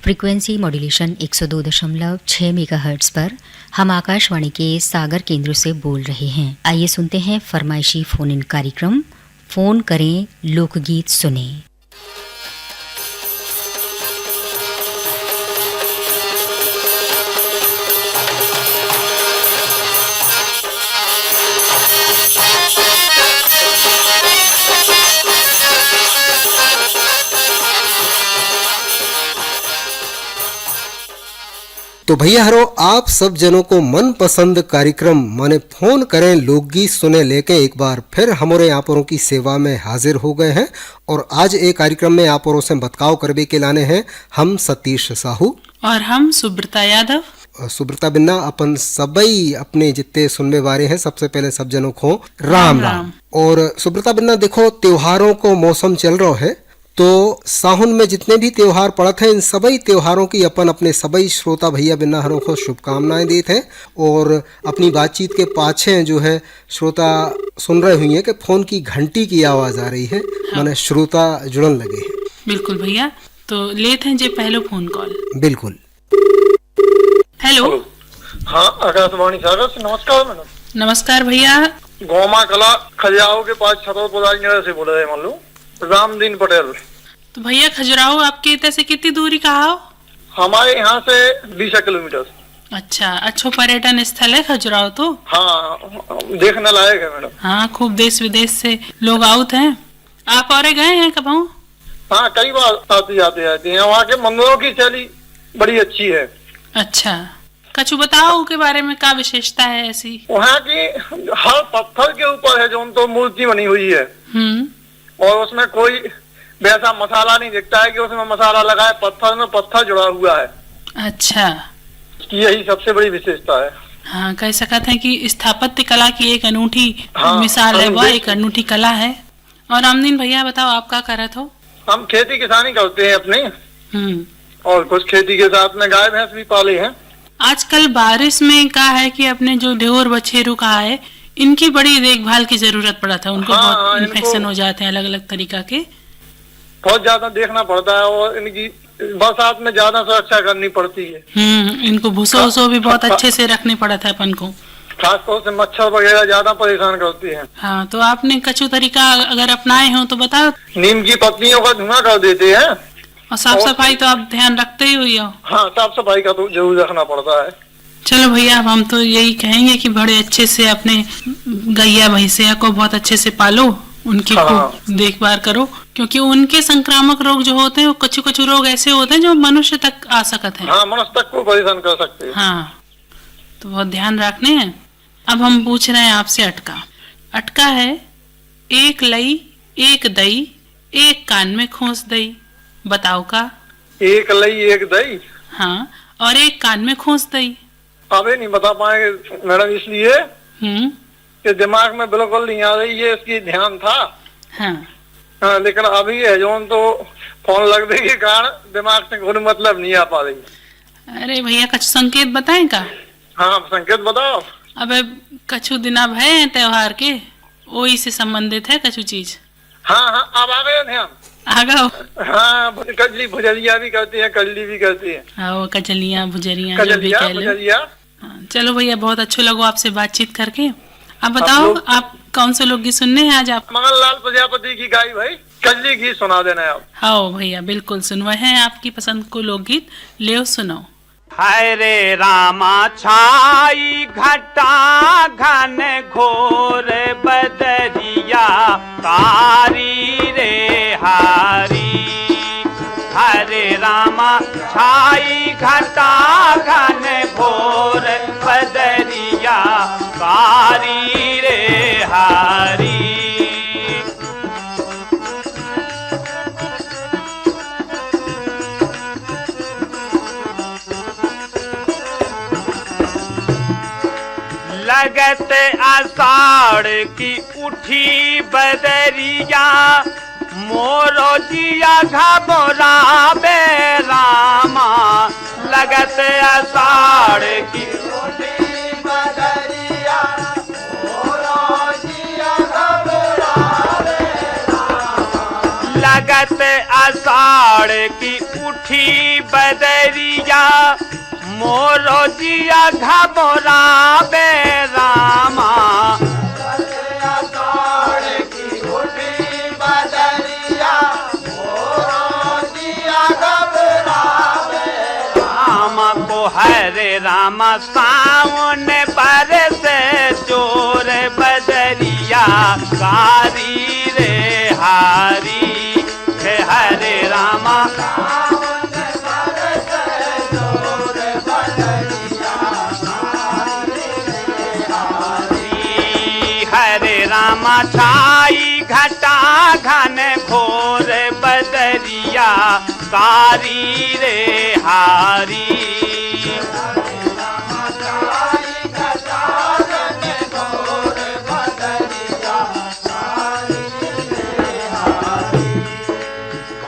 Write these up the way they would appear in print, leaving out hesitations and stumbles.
Frequency modulation 102.6 megahertz पर हम आकाशवाणी के सागर केंद्र से बोल रहे हैं। आइए सुनते हैं फरमाइशी फ़ोन इन कार्यक्रम फ़ोन करें लोकगीत सुने। तो भैया हरो आप सब जनों को मनपसंद कार्यक्रम माने फोन करें लोकगीत सुने लेके एक बार फिर हमारे यहाँ परों की सेवा में हाजिर हो गए हैं। और आज एक कार्यक्रम में आप परों से बतकाव करबे के लाने हैं हम सतीश साहू और हम सुब्रता यादव। सुब्रता बिन्ना अपन सबई अपने जितने सुनने वाले हैं सबसे पहले सब जनों को राम राम। और सुब्रता बिन्ना देखो त्योहारों को मौसम चल रहा है तो साहुन में जितने भी त्योहार पड़ते हैं इन सभी त्योहारों की अपन अपने सभी श्रोता भैया बिन्ना हरों को शुभकामनाएं देते हैं। और अपनी बातचीत के पाछे जो है श्रोता सुन रहे हुई हैं कि फोन की घंटी की आवाज आ रही है। हाँ। माने श्रोता जुड़न लगे हैं। बिल्कुल भैया, तो लेते हैं जे पहले फोन कॉल। बिल्कुल। हेलो। हाँ आकाशवाणी सागर से नमस्कार मैडम। नमस्कार भैया। गोमा कला खजाओ के पास छतरपुर से बोल रहे हैं मालूम रामदीन पटेल। तो भैया खजुराहो आपके इधर से कितनी दूरी का हो? हमारे यहाँ से 20 किलोमीटर। अच्छा, अच्छो पर्यटन स्थल है खजुराहो तो। हाँ देखने लायक है मैडम। हाँ, खूब देश विदेश से लोग आउट हैं। आप और गए हैं कब? हाँ कई बार आते जाते हैं। वहाँ के मंदिरों की शैली बड़ी अच्छी है। अच्छा, कछु बताओ के बारे में, क्या विशेषता है ऐसी? वहाँ की हर पत्थर के ऊपर है जो तो मूर्ति बनी हुई है। और उसमें कोई वैसा मसाला नहीं दिखता है कि उसमें मसाला लगाए, पत्थर में पत्थर जुड़ा हुआ है। अच्छा, यही सबसे बड़ी विशेषता है। हाँ, कह सकते हैं कि स्थापत्य कला की एक अनूठी मिसाल है, वह एक अनूठी कला है। और रामदीन भैया बताओ आप क्या करत हो? हम खेती किसानी करते हैं अपने, और कुछ खेती के साथ में गाय भैंस भी पाले हैं। आजकल बारिश में क्या है कि अपने जो ढेर बछेरू का है इनकी बड़ी देखभाल की जरूरत पड़ा था। उनको बहुत इन्फेक्शन हो जाते हैं अलग अलग तरीका के, बहुत ज्यादा देखना पड़ता है और इनकी बरसात में ज्यादा सुरक्षा करनी पड़ती है। इनको भूसो भी बहुत अच्छे से रखने पड़ा था अपन को, खासतौर से मच्छर वगैरह ज्यादा परेशान करती हैं। हाँ, तो आपने कछु तरीका अगर अपनाए हो तो बताओ। नीम की पत्तियों का धुआं कर देते हैं। और साफ सफाई तो आप ध्यान रखते ही हुई हो। हाँ, साफ सफाई का तो जरूर रखना पड़ता है। चलो भैया, अब हम तो यही कहेंगे कि बड़े अच्छे से अपने गैया भैंसिया को बहुत अच्छे से पालो, उनकी खूब देखभाल करो, क्योंकि उनके संक्रामक रोग जो होते हैं वो कुछ रोग ऐसे होते हैं जो मनुष्य तक आ सकते हैं। हाँ, मनुष्य तक को परेशान कर सकते हैं। हाँ, तो बहुत ध्यान रखने हैं। अब हम पूछ रहे हैं आपसे अटका है, एक लई एक दई एक कान में खोस दई, बताओ का? एक लई एक दई। हाँ, और एक कान में खोस दई। अभी नहीं बता पाएंगे मैडम, इसलिए कि दिमाग में बिल्कुल नहीं आ रही है, इसकी ध्यान था। हाँ, लेकिन अभी है जो तो फोन लगने के कारण दिमाग से कोई मतलब नहीं आ पा रही। अरे भैया, कुछ संकेत बताएं का? हाँ, संकेत बताओ। अबे कछु दिन अब है त्योहार के, वही से संबंधित है कछु चीज। हाँ, अब आ गए ध्यान। आ गए। हाँ, कजली भुजरिया भी करती है, कजली भी करती है। हाँ, कजलियाँ भुजरिया जो भी कह लो। चलो भैया, बहुत अच्छा लगा आपसे बातचीत करके। अब बताओ आप कौन से लोकगीत सुनने हैं आज? आप मंगललाल प्रजापति की गाई भाई कजली गीत सुना देना आप। हाँ भैया, बिल्कुल सुनवाए हैं आपकी पसंद को लोकगीत, ले सुनो। हाय रे रामा छाई घटा घन घोर बदरिया कारी रे हारी। हरे रामा छाई घटा घन घोर बदरिया कारी रे हारी। लगत आषाढ़ की उठी बदरिया मोरो जिया घबरावे रामा। लगत आषाढ़ की उठी बदरिया मोरो जिया घबरावे रामा। लगत आषाढ़ की उठी बदरिया मोरो जिया घबरावे रामा को हरे राम सावन बरस चोर बदरिया कारी रे हारी हे हरे रामा हरे रामा छाई घटा घन घोर बदरिया कारी रे हारी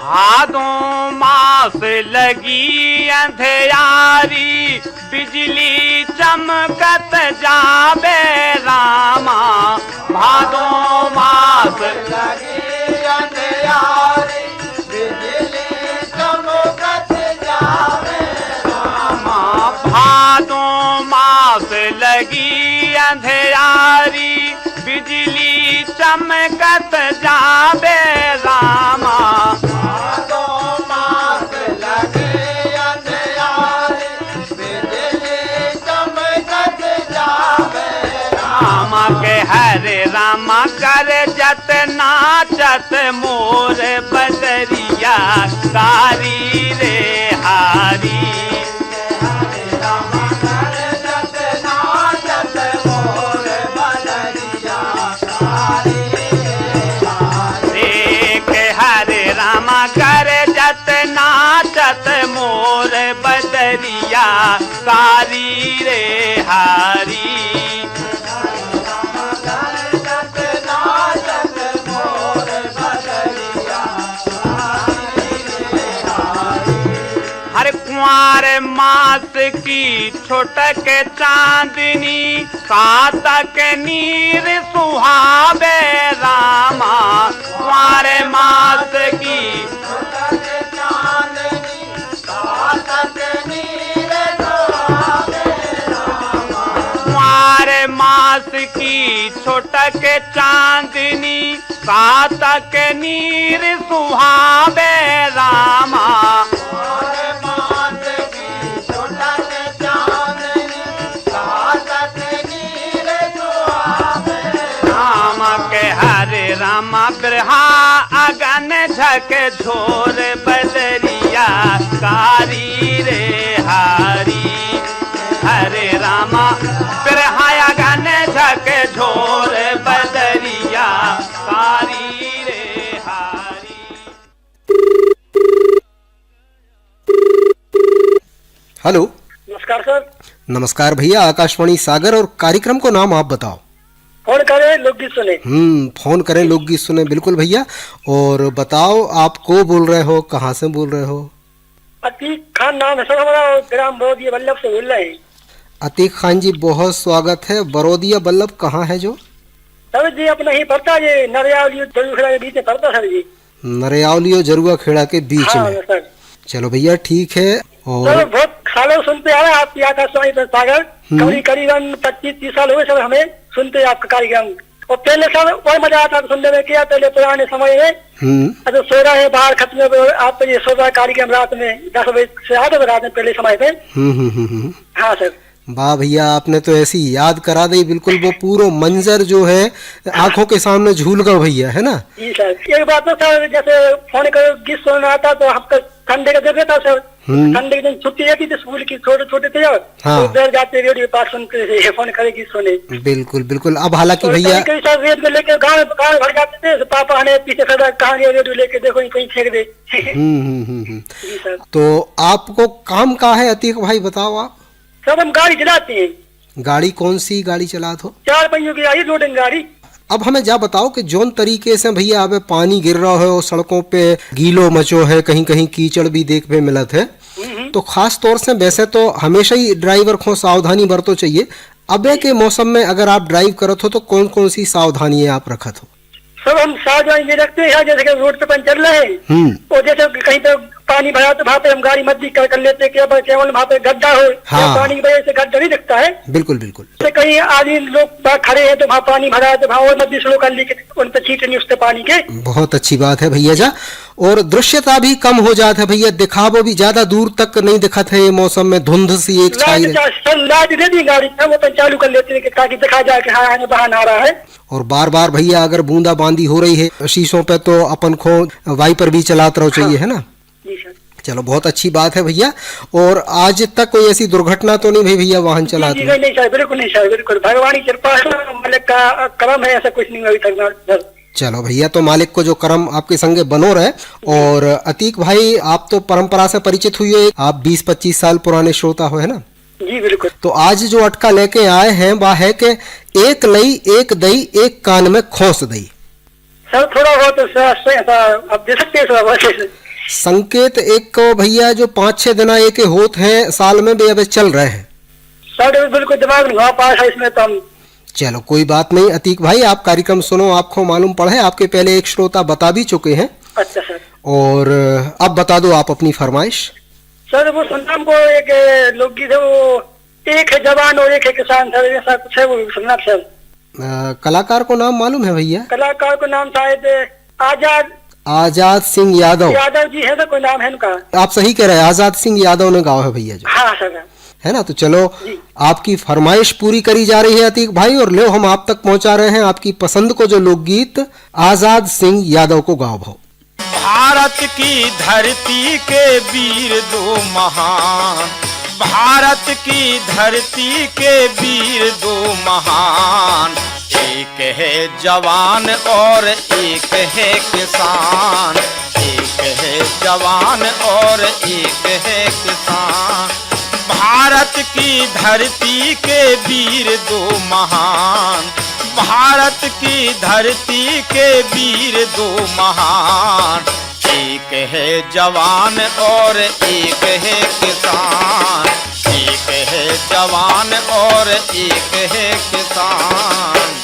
भादों मास लगी अंधियारी बिजली चमकत जावे रामा भादों मास लगी अंधियारी बिजली चमकत जावे रामा भादों मास लगी अंधियारी बिजली चमकत जावे रामा के हरे रामा कर जत नाचत मोर बदरिया कारी रे हारी हरे रामा कर जत नाचत मोर बदरिया कारी रे हारी के हरे रामा कर जत नाचत मोर बदरिया कारी रे हारी कुंवार मास की छोटक चांदनी कातक नीर सुहावे रामा कुंवार मास की छोटक चांदनी कातक नीर सुहावे रामा कुंवार मास की छोटक चांदनी कातक नीर सुहावे रामा रामा बिरहा अगन झक झोर बदरिया कारी रे हारी हरे रामा बिरहा अगन झक झोर बदरिया कारी रे हारी। हेलो, नमस्कार सर। नमस्कार भैया, आकाशवाणी सागर और कार्यक्रम को नाम आप बताओ। फोन करें लोकगीत सुने। फोन करें लोकगीत सुने, बिल्कुल भैया। और बताओ आप को बोल रहे हो, कहाँ से बोल रहे हो? अतीक खान नाम है सर हमारा, ग्राम बरोदिया बल्लभ से बोल रहे हैं। अतीक खान जी बहुत स्वागत है। बरोदिया बल्लभ कहाँ है जो? सर जी अपना ही पड़ता है, नरियावली जरुआ के बीच में पड़ता सर जी। नरियावली और जरुआ खेड़ा के बीच में। सर चलो भैया ठीक है। और बहुत सालों सुनते आ रहे हैं आपकी आकाशवाणी पर सागर, करीबन 25-30 साल हुए सर हमें सुनते आपका कार्यक्रम। और पहले सर और मजा आता सुनने में, किया पहले पुराने समय में तो सो रहा है बाहर खत्म आप ये सो रहा कार्यक्रम रात में 10 बजे से 8 बजे रात में पहले समय पे। हाँ सर। वाह भैया, आपने तो ऐसी याद करा दी, बिल्कुल वो पूरा मंजर जो है आंखों के सामने झूल गया भैया, है ना? जी सर। एक बात तो सर, जैसे फोन कर गीत सुनना आता तो आपका संडे का दे देता सर। संडे के दिन छुट्टी रहती थी स्कूल की, छोटे छोटे थे यार। तो बैठ जाते रेडियो पास सुनते थे, फोन करे गीत सुने। बिल्कुल बिल्कुल। अब हालांकि भैया सर रेडियो लेके गाँव भर जाते थे, पापा हमें पीछे खड़ा कहानी रेडियो लेके देखो कहीं फेंक दे। जी सर। तो आपको काम का है अतीक भाई, बताओ आप। सब हम गाड़ी चलाते हैं। गाड़ी कौन सी गाड़ी चलाते हो? 4 पहियों की गाड़ी, लोडिंग गाड़ी। अब हमें जा बताओ कि जोन तरीके से भैया अब पानी गिर रहा है और सड़कों पे गीलो मचो है, कहीं कहीं कीचड़ भी देखने मिलत है, तो खास तौर से वैसे तो हमेशा ही ड्राइवर को सावधानी बरतो चाहिए। अबे के मौसम में अगर आप ड्राइव करत हो तो कौन कौन सी सावधानी आप रखत हो? सब हम सावधानी ये रखते हैं, जैसे कि रोड पे अपन चल रहे हैं और जैसे कहीं पे पानी भरा तो वहाँ पे हम गाड़ी मत कर लेते केवल वहाँ पे गड्ढा हो। हाँ। पानी की वजह से गड्ढा नहीं दिखता है। बिल्कुल बिल्कुल। तो कहीं आदमी लोग खड़े हैं तो वहाँ पानी भरा है तो वहाँ और मत स्लो कर ली उन पे छींटे नहीं उससे पानी के। बहुत अच्छी बात है भैया जा। और दृश्यता भी कम हो जाता है भैया, दिखावो भी ज्यादा दूर तक नहीं दिखत है ये मौसम में, धुंध सी एक छाई लाइट दे दी गाड़ी वो अपन चालू कर लेते हैं ताकि दिखा जाए कि हाँ आने बहान आ रहा है। और बार बार भैया अगर बूंदा बांदी हो रही है शीशों पे तो अपन को वाइपर भी चलाते रहो चाहिए। हाँ। है ना जी सर। चलो बहुत अच्छी बात है भैया। और आज तक कोई ऐसी दुर्घटना तो नहीं भैया वाहन चलाते? नहीं सर, बिल्कुल नहीं सर, बिल्कुल भगवान की कृपा है, मालिक का करम है, ऐसा कुछ नहीं अभी तक। चलो भैया, तो मालिक को जो करम आपके संगे बनो रहे। और अतीक भाई, आप तो परंपरा से परिचित हुई है, आप 20-25 साल पुराने श्रोता हो, है ना? जी बिल्कुल। तो आज जो अटका लेके आए हैं वह है कि एक लई एक दई एक कान में खोस दई। सर थोड़ा बहुत आप दे सकते हैं संकेत एक को भैया जो 5-6 दिन एक होत हैं साल में भी अब चल रहे हैं। सर बिल्कुल दिमाग नहीं पास है इसमें तो हम। चलो कोई बात नहीं अतीक भाई, आप कार्यक्रम सुनो, आपको मालूम पड़े, आपके पहले एक श्रोता बता भी चुके हैं। अच्छा सर। और अब बता दो आप अपनी फरमाइश। सर वो सुनना हमको एक लोकगीत है, वो एक है जवान और एक है किसान, सर ऐसा कुछ है, वो सुनना सर। कलाकार को नाम मालूम है भैया? कलाकार को नाम शायद आजाद सिंह यादव। यादव जी है, तो कोई नाम है उनका? आप सही कह रहे हैं, आजाद सिंह यादव ने गाओ है भैया जो। हाँ सर। है ना? तो चलो आपकी फरमाइश पूरी करी जा रही है अतीक भाई, और लो हम आप तक पहुंचा रहे हैं आपकी पसंद को जो लोकगीत आजाद सिंह यादव को गाओ भाव। भारत की धरती के वीर दो महान, भारत की धरती के वीर दो महान, एक है जवान और एक है किसान, एक है जवान और एक है किसान। भारत की धरती के वीर दो महान, भारत की धरती के वीर दो महान, एक है जवान और एक है किसान, एक है जवान और एक है किसान।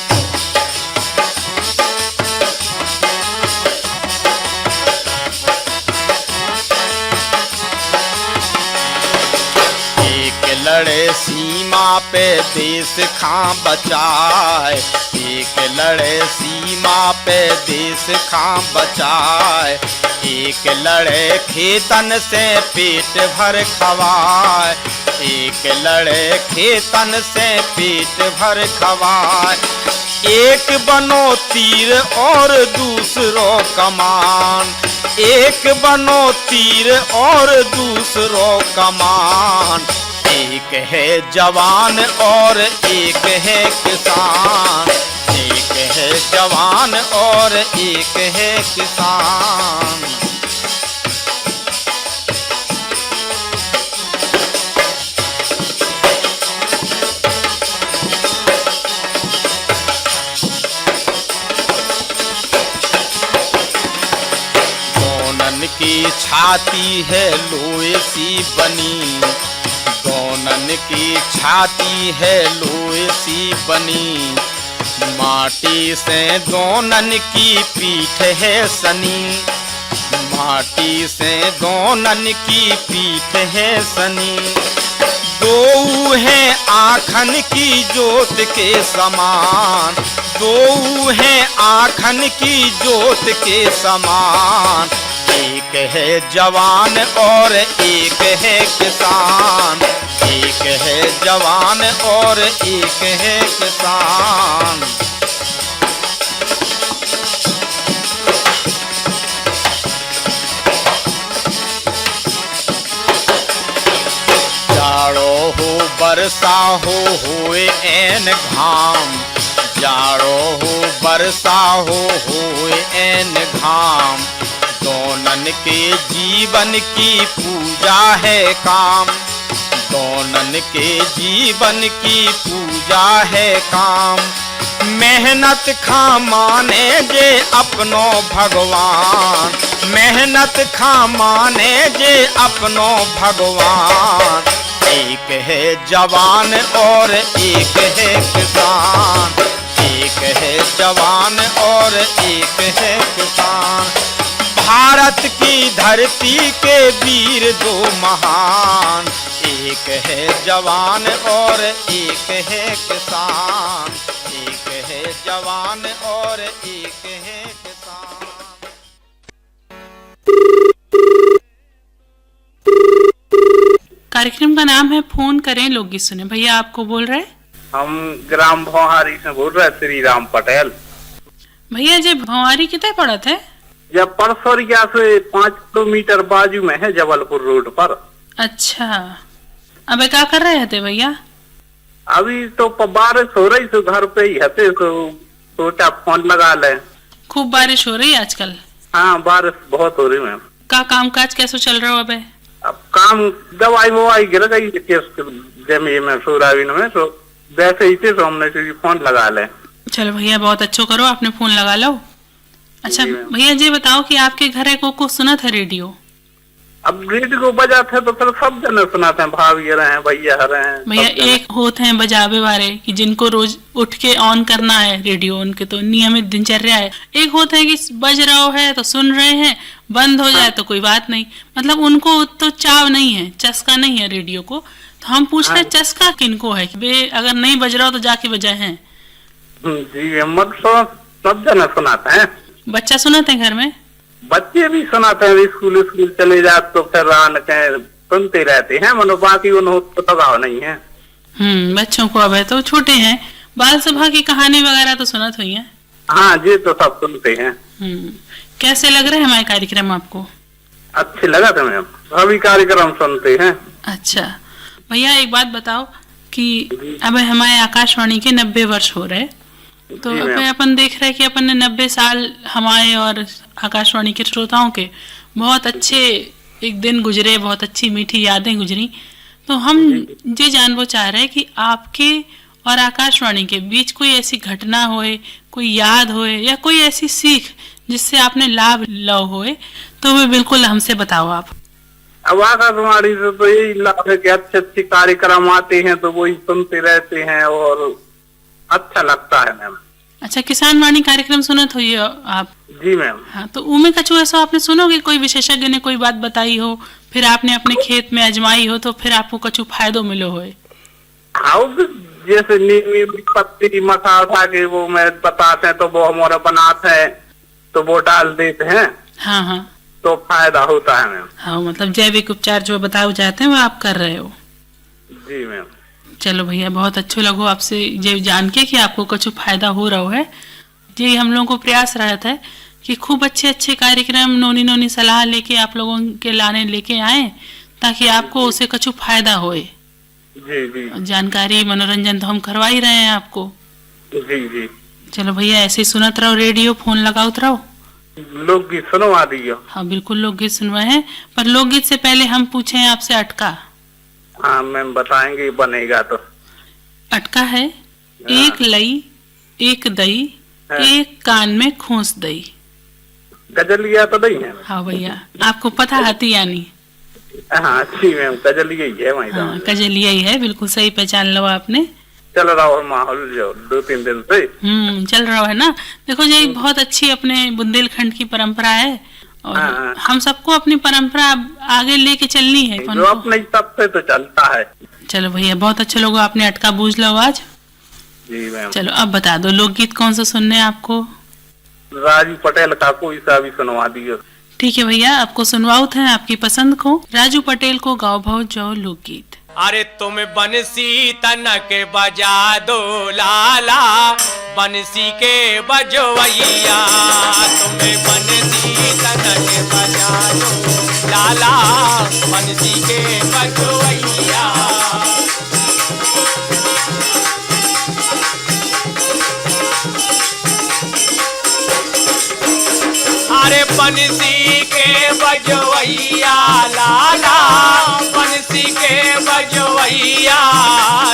लड़े सीमा पे देश खां बचाए, एक लड़े सीमा पे देश खां बचाए, एक लड़े खेतन से पेट भर खवाए, एक लड़े खेतन से पेट भर खवाए। एक बनो तीर और दूसरो कमान, एक बनो तीर और दूसरो कमान, एक है जवान और एक है किसान, एक है जवान और एक है किसान। दोनन की छाती है लोहे सी बनी, दोनन की छाती है लोहे सी बनी, माटी से दोनन की पीठ है सनी, माटी से दोनन की पीठ है सनी। दो है आँखन की जोत के समान, दो है आँखन की जोत के समान, एक है जवान और एक है किसान, एक है जवान और एक है किसान। जाड़ो हो बरसा होए ऐन घाम, जाड़ो हो बरसा होए ऐन घाम, दोनन के जीवन की पूजा है काम, दोनन के जीवन की पूजा है काम। मेहनत खा माने जे अपनो भगवान, मेहनत खा माने जे अपनो भगवान, एक है जवान और एक है किसान, एक है जवान और एक है किसान। भारत की धरती के वीर दो महान, एक है जवान और एक है किसान, एक है जवान और एक है किसान। कार्यक्रम का नाम है फोन करें लोकगीत सुने। भैया आपको बोल रहे? हम ग्राम भौहारी से बोल रहे, श्री राम पटेल। भैया जी भौहारी कितने पड़त है? जब परसोरिया से 5 किलोमीटर बाजू में है, जबलपुर रोड पर। अच्छा, अबे क्या कर रहे थे भैया? अभी तो बारिश हो रही तो घर पे ही हते, तो सोचा फोन लगा ले। खूब बारिश हो रही है आजकल? हाँ, बारिश बहुत हो रही मैम। का काम काज कैसे चल रहा हो अबे? अब काम दवाई ववाई गिर गई जमीन में, सोयाबीन में, तो वैसे ही थे तो हमने फोन लगा ले। चलो भैया बहुत अच्छा करो, आपने फोन लगा लो। अच्छा भैया जी बताओ कि आपके घर को सुना था रेडियो? अब रेडियो बजा थे तो फिर सब जने सुनाते हैं, भाभी रहे भैया रहे। भैया एक होते हैं बजावे वाले कि जिनको रोज उठ के ऑन करना है रेडियो, उनके तो नियमित दिनचर्या है। एक होता है कि बज रहा है तो सुन रहे हैं, बंद हो जाए तो कोई बात नहीं, मतलब उनको तो चाव नहीं है, चस्का नहीं है रेडियो को। तो हम पूछ रहे चस्का किनको है कि बे अगर नहीं बज रहा हो तो जाके बजाए हैं। जी सब जने सुनाते हैं। बच्चा सुनाते हैं घर में? बच्चे भी सुनाते हैं, स्कूल चले जाते तो फिर सुनते रहते हैं, मनो बाकी उनको दबाव नहीं है। बच्चों को अब है तो छोटे हैं, बाल सभा की कहानी वगैरह तो सुनत हुई है? हाँ जी, तो सब सुनते हैं। कैसे लग रहे हैं हमारे कार्यक्रम आपको? अच्छे लगा था मैम, सभी कार्यक्रम सुनते हैं। अच्छा भैया एक बात बताओ कि अब हमारे आकाशवाणी के 90 वर्ष हो रहे, तो अब अपन देख रहे हैं कि अपन ने 90 साल हमारे और आकाशवाणी के श्रोताओं के बहुत अच्छे एक दिन गुजरे, बहुत अच्छी मीठी यादें गुजरी। तो हम ये जानना चाह रहे हैं कि आपके और आकाशवाणी के बीच कोई ऐसी घटना होए, कोई याद होए या कोई ऐसी सीख जिससे आपने लाभ लो होए, तो वे बिल्कुल हमसे बताओ आप। अब आकाशवाणी से तो यही लाभ है कि अच्छे अच्छे कार्यक्रम आते हैं तो वही सुनते रहते हैं और अच्छा लगता है मैम। अच्छा, किसान वाणी कार्यक्रम सुनत हुई आप? जी मैम। हाँ, तो उमे कछु ऐसा आपने सुनोगे, कोई विशेषज्ञ ने कोई बात बताई हो, फिर आपने अपने खेत में आजमाई हो, तो फिर आपको कछु फायदो मिलो होए? हाँ, जैसे नीम की पत्ती मखा उठा के वो मैं बताते हैं तो वो हमारा बनाते हैं तो वो डाल देते हैं। हाँ हाँ, तो फायदा होता है मैम। हाँ, मतलब जैविक उपचार जो बताए जाते हैं वो आप कर रहे हो? जी मैम। चलो भैया बहुत अच्छो लगो आपसे ये जान के कि आपको कुछ फायदा हो रहा है। ये हम लोगों को प्रयास रहता है कि खूब अच्छे अच्छे कार्यक्रम, नोनी नोनी सलाह लेके आप लोगों के लाने लेके आए ताकि आपको उसे कुछ फायदा होए। जी जी। जानकारी मनोरंजन तो हम करवा ही रहे हैं आपको। जी जी। चलो भैया ऐसे ही सुनत रहो, रेडियो फोन लगाओ रहो, लोकगीत सुनवा दियो। हाँ बिल्कुल लोकगीत सुनवाए हैं, पर लोकगीत से पहले हम पूछे आपसे अटका। हाँ मैम बताएंगे, बनेगा तो। अटका है, एक लई एक दई, एक कान में खोस दई। गजलिया तो नहीं है? हाँ भैया आपको पता हती यानी? हाँ जी मैम, गजलिया ही है वही। हाँ गजलिया ही है, बिल्कुल सही पहचान लो आपने। चल रहा है माहौल जो 2-3 दिन से। चल रहा है ना। देखो ये एक बहुत अच्छी अपने बुंदेलखंड की परंपरा है और हम सबको अपनी परंपरा आगे लेके चलनी है। जो अपने तब से तो चलता है। चलो भैया बहुत अच्छे लोगों, आपने अटका बूझ लो आज। जी मैम। चलो अब बता दो लोकगीत कौन सा सुनने हैं आपको? राजू पटेल का कोई सा भी सुनवा दियो। ठीक है भैया, आपको सुनवाउत है आपकी पसंद को, राजू पटेल को गाओ भाव जाओ लोकगीत। अरे तुम बंसी तनक बजा दो लाला, बंसी के बजवैया, तुम्हें बंसी तनक बजा दो लाला, बंसी के बजवैया। अरे बंसी के बजवैया लाला, बंसी के बजवैया,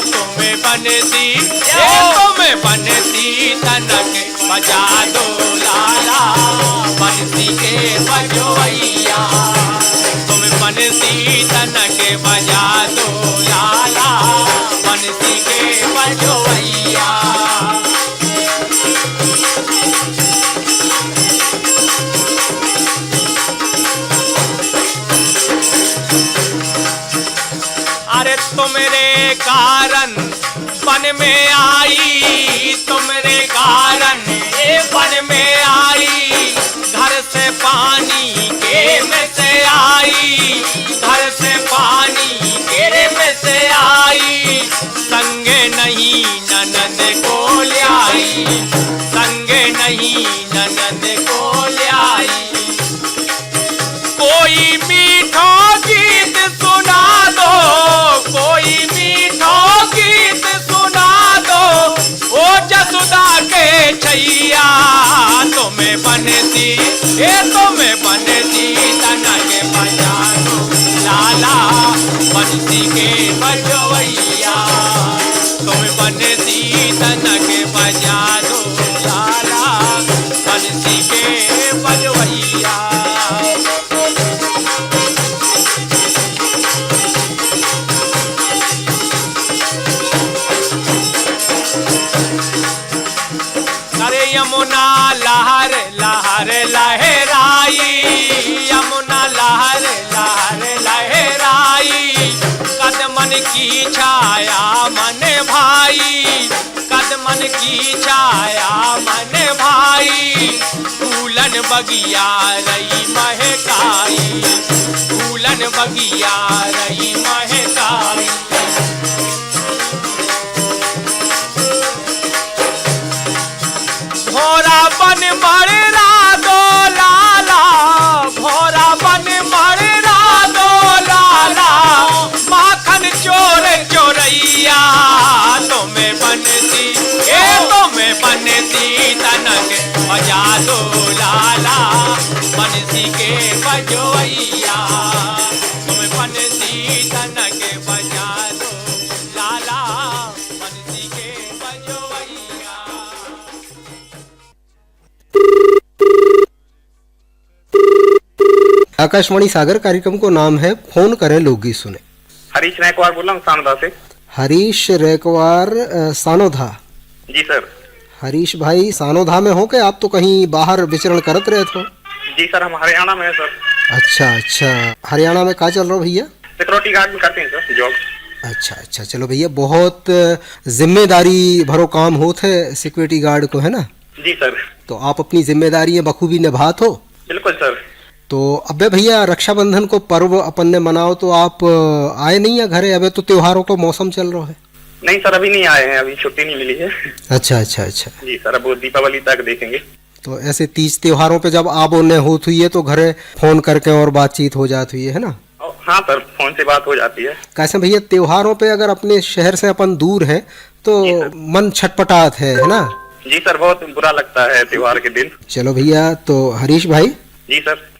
तुम्हें बंसी तुम्हें बंसी तनक बजा दो लाला, बंसी के बजवैया, तुम्हें बंसी तनक बजा दो लाला, बंसी के बजवैया। अरे तुमरे कारण वन में आई, तुमरे कारण ये वन में आई, घर से पानी के में से आई, घर से पानी के में से आई, संगे नहीं ननद को लाई, संगे नहीं ननद को लाई। कोई मीठा गीत सुना दो, कोई मीठा गीत सुना दो, ओ जसुदा के छैया तुम्हें बनती, ए तुम्हें बनती तना के बजा दो लाला, बंसी के बजवैया, तुम्हें बनती तना के बजा दो लाला, बंसी के बजवैया। यमुना लहर लहर लहराई, यमुना लहर लहर लहराई, कदमन की छाया मन भाई, कदमन की छाया मन भाई, फूलन बगिया रही महकाई, फूलन बगिया रही महकाई। भोरा बन मरना दो लाला, भोरा बन मरना दो लाला, माखन चोर चोरैया तुम्हें बनती, ए तुम्हें बनती तनक बजा दो लाला, बंसी के बजवैया, तुम्हें बनती तनक बजा दो लाला, बंसी के बजवैया। आकाशवाणी सागर कार्यक्रम को नाम है फोन करें लोकगीत सुने। हरीश रैकवार बोल रहा हूँ सानोदा से। हरीश रैकवार सानोधा। जी सर। हरीश भाई सानोधा में हो के आप तो कहीं बाहर विचरण करत रहे थे? जी सर, हम हरियाणा में है सर। अच्छा अच्छा, हरियाणा में क्या चल रहा भैया? सिक्योरिटी गार्ड में करते हैं सर जॉब। अच्छा अच्छा, चलो भैया, बहुत जिम्मेदारी भरो काम होते है सिक्योरिटी गार्ड को, है ना? जी सर। तो आप अपनी जिम्मेदारी बखूबी निभात हो? बिल्कुल सर। तो अबे भैया रक्षाबंधन को पर्व अपन ने मनाओ तो आप आए नहीं है घरे? अबे तो त्योहारों को मौसम चल रहा है। नहीं सर, अभी नहीं आए हैं, अभी छुट्टी नहीं मिली है। अच्छा अच्छा अच्छा। जी सर, अब वो दीपावली तक देखेंगे। तो ऐसे तीज त्योहारों पे जब आप उन्हें होत हुई है तो घरे फोन करके और बातचीत हो जाती हुई है ना? हाँ सर, फोन से बात हो जाती है। कैसे भैया त्योहारों पे अगर अपने शहर से अपन दूर है तो मन छटपटात है ना? जी सर, बहुत बुरा लगता है त्योहार के दिन। चलो भैया, तो हरीश भाई। जी सर।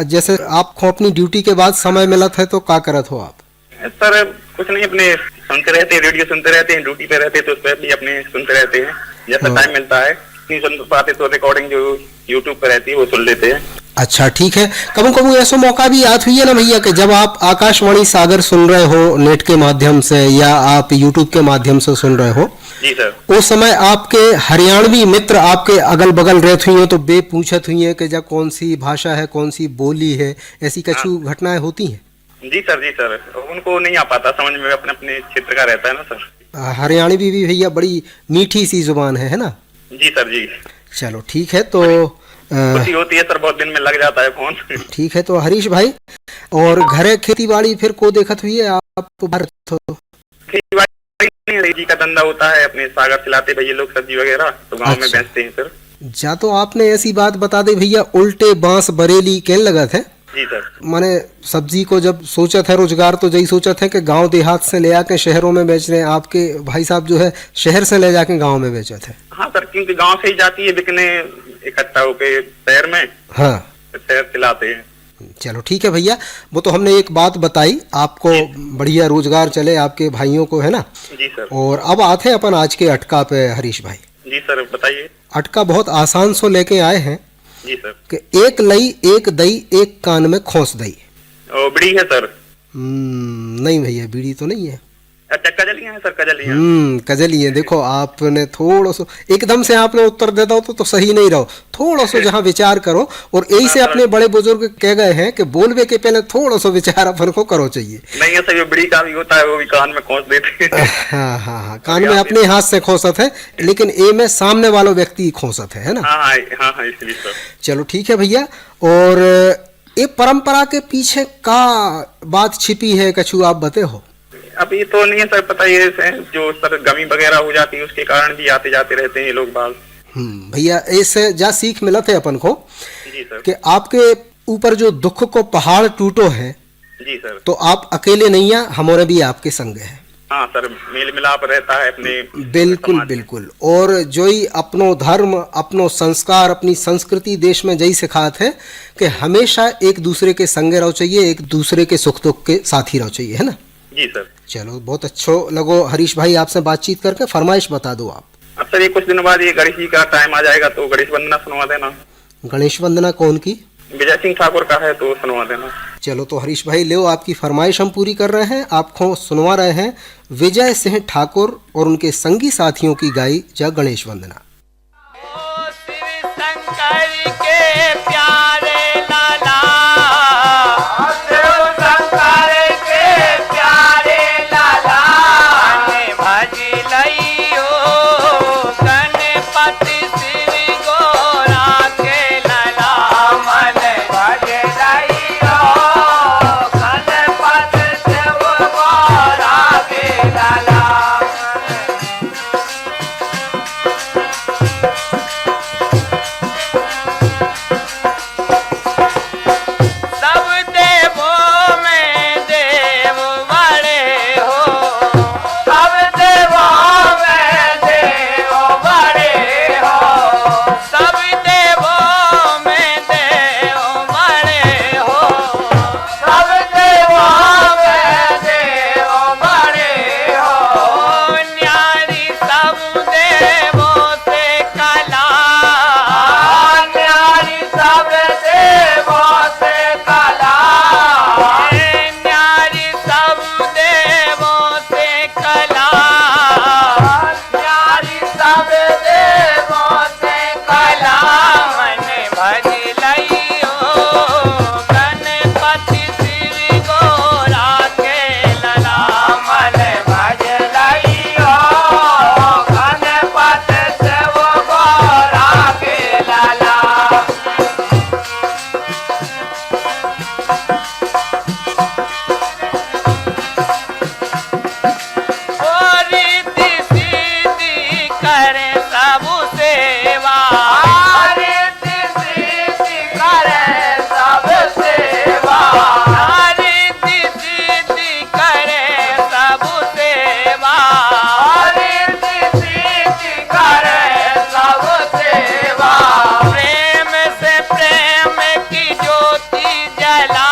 जैसे आपको अपनी ड्यूटी के बाद समय मिला है तो क्या करत हो आप? सर कुछ नहीं, अपने सुनते रहते हैं, रेडियो सुनते रहते हैं, ड्यूटी पे रहते हैं तो उस पर भी अपने सुनते रहते हैं, जैसा टाइम मिलता है। नहीं सुन पाते तो रिकॉर्डिंग जो यूट्यूब पे रहती है वो सुन लेते हैं। अच्छा ठीक है। कभी कभी ऐसा मौका भी आत हुई है ना भैया कि जब आप आकाशवाणी सागर सुन रहे हो नेट के माध्यम से या आप यूट्यूब के माध्यम से सुन रहे हो? जी सर। उस समय आपके हरियाणवी मित्र आपके अगल बगल रहते हुई तो बे पूछत हुई है कि जब कौन सी भाषा है, कौन सी बोली है, ऐसी कछु घटनाएं होती हैं? जी सर। जी सर, उनको नहीं आ पाता समझ में, अपने अपने क्षेत्र का रहता है ना सर। हरियाणवी भी भैया बड़ी मीठी सी जुबान है ना? जी सर जी। चलो ठीक है। तो खुशी होती है सर, बहुत दिन में लग जाता है फोन। ठीक है। तो हरीश भाई, और घरे खेती बाड़ी फिर को देखत हुई है आप? खेती बाड़ी जी का धंधा होता है, अपने सागर चलाते भैया लोग सब्जी वगैरह, तो गाँव में बेचते हैं सर। जा तो आपने ऐसी बात बता दी भैया, उल्टे बांस बरेली कहने लगा थे। जी सर। माने सब्जी को जब सोचा था रोजगार तो यही सोचा था कि गांव देहात से ले आके शहरों में बेच रहे हैं। आपके भाई साहब जो है शहर से ले जाके गांव में बेचे थे। हाँ सर, क्योंकि गांव से ही जाती है बिकने इकट्ठा होके शहर में। हाँ, शहर चलाते हैं। चलो ठीक है भैया, वो तो हमने एक बात बताई आपको, बढ़िया रोजगार चले आपके भाइयों को, है ना? जी सर। और अब आते हैं अपन आज के अटका पे हरीश भाई। जी सर, बताइए। अटका बहुत आसान सो लेके आए हैं। जी सर। कि एक लई एक दई एक कान में खोस दई। बीड़ी है सर? नहीं भैया, बीड़ी तो नहीं है। चक्का चली कजलियां हैं सर, कजलियां। कजलियां। देखो आपने थोड़ा सा एकदम से आपने उत्तर दे दो तो सही नहीं रहो, थोड़ा सा जहाँ विचार करो। और यही से अपने बड़े बुजुर्ग कह गए हैं कि बोलवे के पहले थोड़ा सा विचार अपन को करो चाहिए। नहीं है सर, बीड़ी का भी होता है, वो भी कान में खोस देते हैं। हाँ हाँ हाँ, कान में अपने हाथ से खोसत है, लेकिन ए में सामने वाला व्यक्ति खोसत है ना। हाँ हाँ हाँ, इसलिए सर। चलो ठीक है भैया। और ये परंपरा के पीछे का बात छिपी है, कछु आप बते हो? अभी तो नहीं है सर पता, ये जो सर गमी वगैरह हो जाती है उसके कारण भी आते जाते रहते हैं ये लोग बाल। भैया इससे जा सीख मिला थे अपन को जी सर कि आपके ऊपर जो दुख को पहाड़ टूटो है जी सर, तो आप अकेले नहीं है, हमारे भी आपके संग है। हाँ सर, मेल मिलाप रहता है अपने। बिल्कुल बिल्कुल। और जो ही अपनो धर्म, अपनो संस्कार, अपनी संस्कृति देश में जई सिखात है कि हमेशा एक दूसरे के संगे रहो चाहिए, एक दूसरे के सुख दुख के साथी रहो चाहिए, है ना। जी सर। चलो बहुत अच्छो लगो हरीश भाई आपसे बातचीत करके। फरमाइश बता दो आप। अब सर ये कुछ दिनों बाद ये गणेश जी का टाइम आ जाएगा तो गणेश वंदना सुनवा देना। गणेश वंदना कौन की? विजय सिंह ठाकुर का है तो सुनवा देना। चलो तो हरीश भाई लो, आपकी फरमाइश हम पूरी कर रहे हैं, आपको सुनवा रहे हैं विजय सिंह ठाकुर और उनके संगी साथियों की गाई जा गणेश वंदना। शिव शंकर के प्यारे लाला, शिव शंकर के प्यारे लाला, भज लइयो गणपति शिव गोरा के लाला, मन भज लइयो गणपति शिव गोरा के लाला। सब देवों में देव बड़े हो, सब देवों में देव बड़े हो, सब देवों में देव बड़े हो, सब देवों में देव बड़े हो, न्यारी सब देवों से कला, न्यारी सब देवों से कला, न्यारी सब देवों से कला, न्यारी सब देवों से कला, मन भज लइयो गणपति शिव गोरा के लला, मन भज लइयो गणपति शिव गोरा के लला। रीति सीधी करे सब सेवा, रीति सीधी करे सब सेवा, रीति सीधी करे सब सेवा, रीति सीधी करे सब सेवा, प्रेम से प्रेम की ज्योति जला,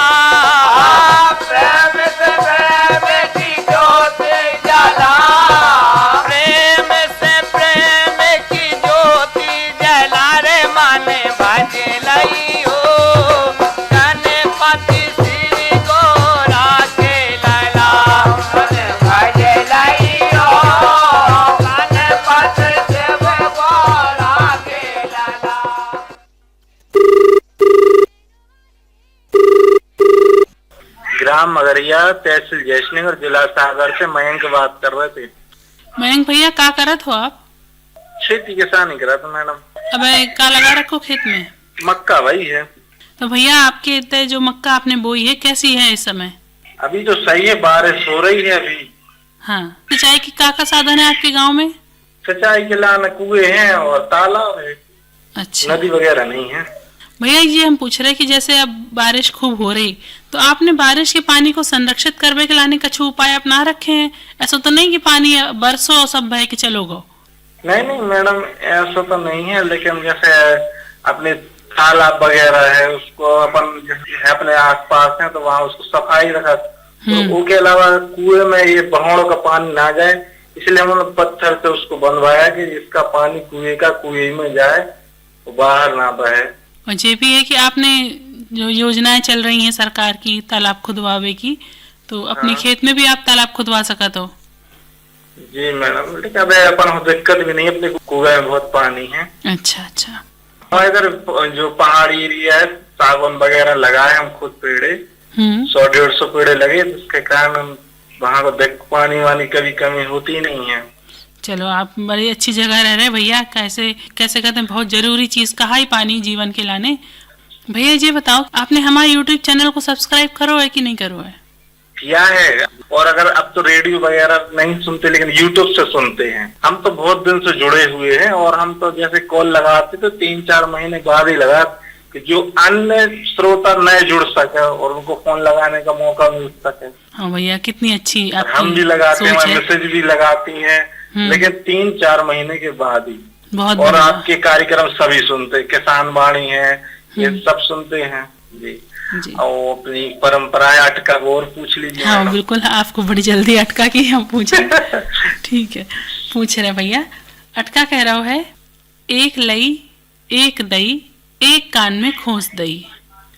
प्रेम से प्रेम की ज्योति जला, प्रेम से प्रेम की ज्योति जला रे, मन भज लइयो गणपति शिव गोरा के लला, मन भज लइयो गणपति शिव गोरा के लला। ग्राम मगरिया, तहसील जयसिंहपुर, जिला सागर से मयंक बात कर रहे थे। मयंक भैया का करत हो आप? खेती किसानी करा था मैडम। अबे का लगा रखो खेत में? मक्का भाई है। तो भैया आपके इतने जो मक्का आपने बोई है कैसी है इस समय? अभी तो सही है, बारिश हो रही है अभी। हाँ, सिंचाई की का साधन है आपके गांव में? सिंचाई के लाने कुएं हैं और तालाब है। अच्छा, नदी वगैरह नहीं है। भैया ये हम पूछ रहे कि जैसे अब बारिश खूब हो रही तो आपने बारिश के पानी को संरक्षित करने के लाने कछु उपाय अपना रखे हैं? ऐसा तो नहीं कि पानी बरसों सब बह के चलोगे? नहीं मैडम, ऐसा तो नहीं है, लेकिन जैसे अपने तालाब वगैरह है उसको अपन जैसे अपने आसपास है तो वहाँ उसको सफाई रखा। तो उसके अलावा कुएं में ये बहावों का पानी ना जाए, इसलिए हमने पत्थर से उसको बनवाया कि इसका पानी कुएं का कुएं में जाए, वो बाहर ना बहे। और ये भी है कि आपने जो योजनाएं चल रही हैं सरकार की तालाब खुदवावे की, तो अपने खेत में भी आप तालाब खुदवा सकते हो। जी मैडम, लेकिन अब अपन दिक्कत भी नहीं, अपने कुएं में बहुत पानी है। अच्छा। और इधर जो पहाड़ी एरिया है, सागौन वगैरह लगाए हम खुद पेड़े, 100-150 पेड़े लगे, जिसके कारण वहाँ को पानी वानी कभी कमी होती नहीं है। चलो, आप बड़ी अच्छी जगह रह रहे भैया। कैसे कहते हैं, बहुत जरूरी चीज कहा ही पानी जीवन के लाने। भैया ये बताओ, आपने हमारे YouTube चैनल को सब्सक्राइब करो है कि नहीं करो है? किया है, और अगर अब तो रेडियो वगैरह नहीं सुनते, लेकिन YouTube से सुनते हैं। हम तो बहुत दिन से जुड़े हुए हैं, और हम तो जैसे कॉल लगाते तो 3-4 महीने बाद ही लगा कि जो अन्य श्रोता नए जुड़ सके और उनको फोन लगाने का मौका मिल सके। हाँ भैया, कितनी अच्छी आपकी हम भी लगाते हैं, सोच है। मैसेज भी लगाती हैं, लेकिन 3-4 महीने के बाद ही। बहुत और बढ़िया। आपके कार्यक्रम सभी सुनते, किसान वाणी है, ये सब सुनते हैं जी। और अपनी परंपराएं अटका वो और पूछ लीजिए। हाँ बिल्कुल, आपको बड़ी जल्दी अटका की हम पूछे। ठीक है, पूछ रहे भैया। अटका कह रहा है, एक लई एक दई एक कान में खोस दई।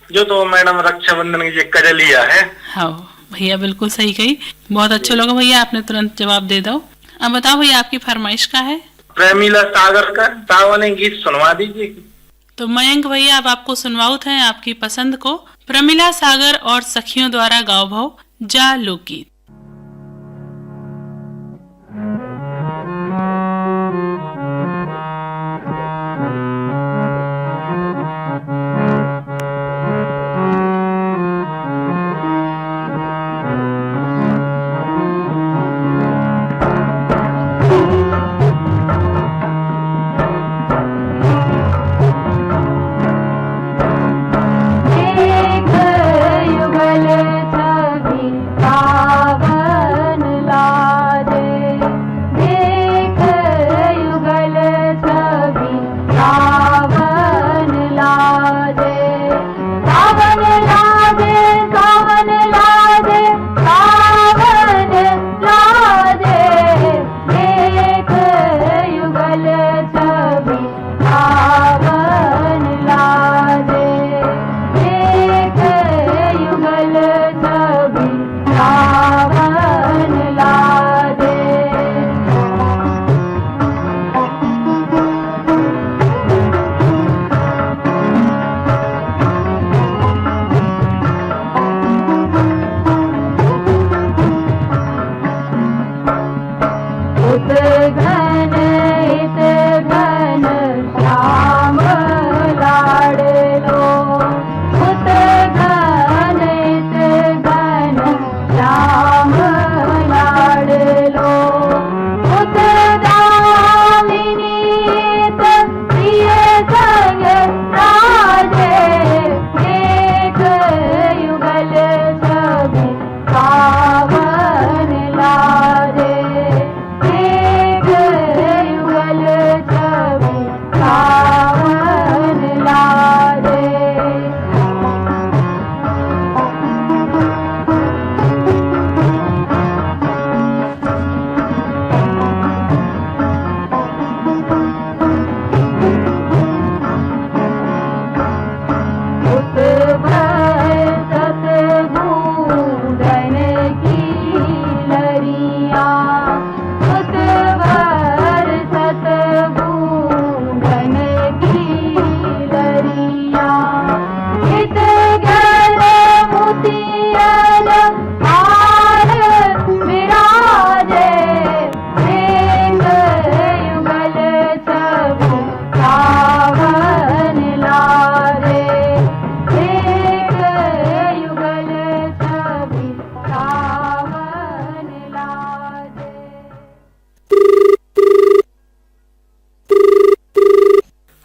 जो तो मैडम रक्षाबंधन की ये कजलिया है। हाँ भैया, बिल्कुल सही कही। बहुत अच्छा लगा भैया, आपने तुरंत जवाब दे दो। अब बताओ भैया, आपकी फरमाइश का है? प्रेमिला सागर का सावने गीत सुनवा दीजिए। तो मयंक भैया, अब आपको सुनवाउत है आपकी पसंद को प्रमिला सागर और सखियों द्वारा गाओ भाव जा लोकगीत।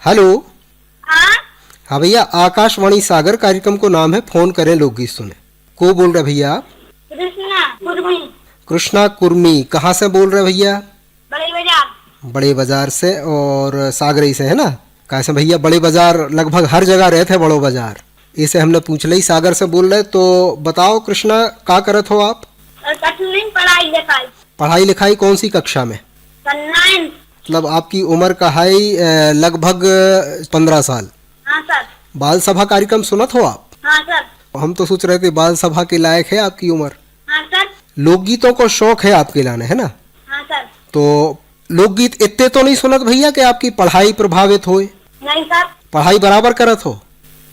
हेलो। हाँ भैया, आकाशवाणी सागर कार्यक्रम को नाम है फोन करें लोकगीत सुने। को बोल रहे भैया आप? कृष्णा कुर्मी। कहाँ से बोल रहे भैया? बड़े बाजार से। और सागरई से है ना? कैसे भैया, बड़े बाजार लगभग हर जगह रहे थे, बड़ो बाजार, इसे हमने पूछ ली। सागर से बोल रहे, तो बताओ कृष्णा, क्या करत हो आप? पढ़ाई लिखाई कौन सी कक्षा में? मतलब आपकी उम्र का है लगभग 15 साल। हाँ सर। बाल सभा कार्यक्रम सुनत हो आप? हाँ सर। हम तो सोच रहे थे बाल सभा के लायक है आपकी उम्र। हाँ सर। लोकगीतों को शौक है आपके लाने, है ना? हाँ सर। तो लोकगीत इतने तो नहीं सुनत भैया कि आपकी पढ़ाई प्रभावित होए? नहीं सर। पढ़ाई बराबर करत हो?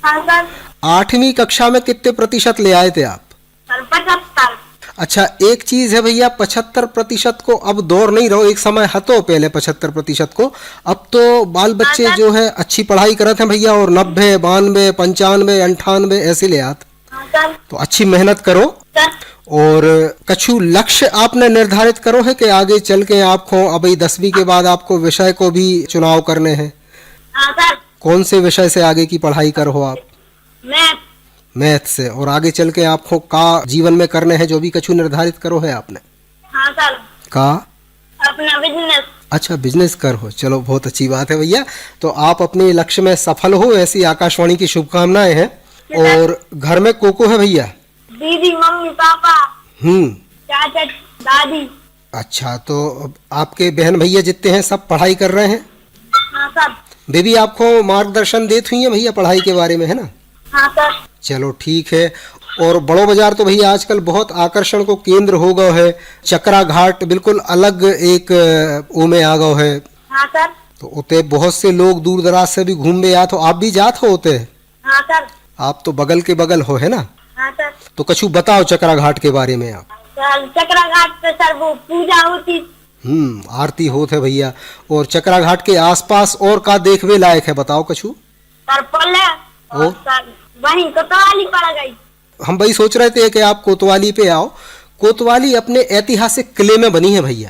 हाँ सर। 8वीं कक्षा में कितने प्रतिशत ले आए थे आप? सर 75। अच्छा, एक चीज है भैया, 75% को अब दौर नहीं रहो, एक समय हतो पहले 75% को। अब तो बाल बच्चे जो है अच्छी पढ़ाई करते हैं भैया, और 90, 92, 95, 98 ऐसे ले आते। तो अच्छी मेहनत करो और कछु लक्ष्य आपने निर्धारित करो है कि आगे चल के आपको अब 10वीं के बाद आपको विषय को भी चुनाव करने हैं। कौन से विषय से आगे की पढ़ाई करो आप? मैथ से। और आगे चल के आपको का जीवन में करने हैं जो भी कछु निर्धारित करो है आपने? हाँ सर। का? अपना बिजनेस। अच्छा, बिजनेस कर हो, चलो बहुत अच्छी बात है भैया। तो आप अपने लक्ष्य में सफल हो, ऐसी आकाशवाणी की शुभकामनाएं हैं। और घर में को है भैया? दीदी, मम्मी, पापा, चाचा, दादी। अच्छा, तो आपके बहन भैया जितने हैं सब पढ़ाई कर रहे हैं? हाँ सर। बेबी आपको मार्गदर्शन देती हुई है भैया पढ़ाई के बारे में, है ना? हाँ सर। चलो ठीक है। और बड़ो बाजार तो भैया आजकल बहुत आकर्षण को केंद्र हो गया है, चकरा घाट बिल्कुल अलग एक ओ में आ गया है। हाँ सर। तो उते बहुत से लोग दूर दराज से भी घूमने आते हो, आप भी जात हो उते? हाँ सर। आप तो बगल के बगल हो, है ना? हाँ सर। तो कछु बताओ चकरा घाट के बारे में आप। सर चकरा घाट पे सर वो पूजा होती। आरती होत है भैया। और चकरा घाट के आसपास और का देखवे लायक है बताओ कछु? सर पुल है और सर वहीं कोतवाली पड़ गई। हम भाई सोच रहे थे कि आप कोतवाली पे आओ। कोतवाली अपने ऐतिहासिक किले में बनी है भैया।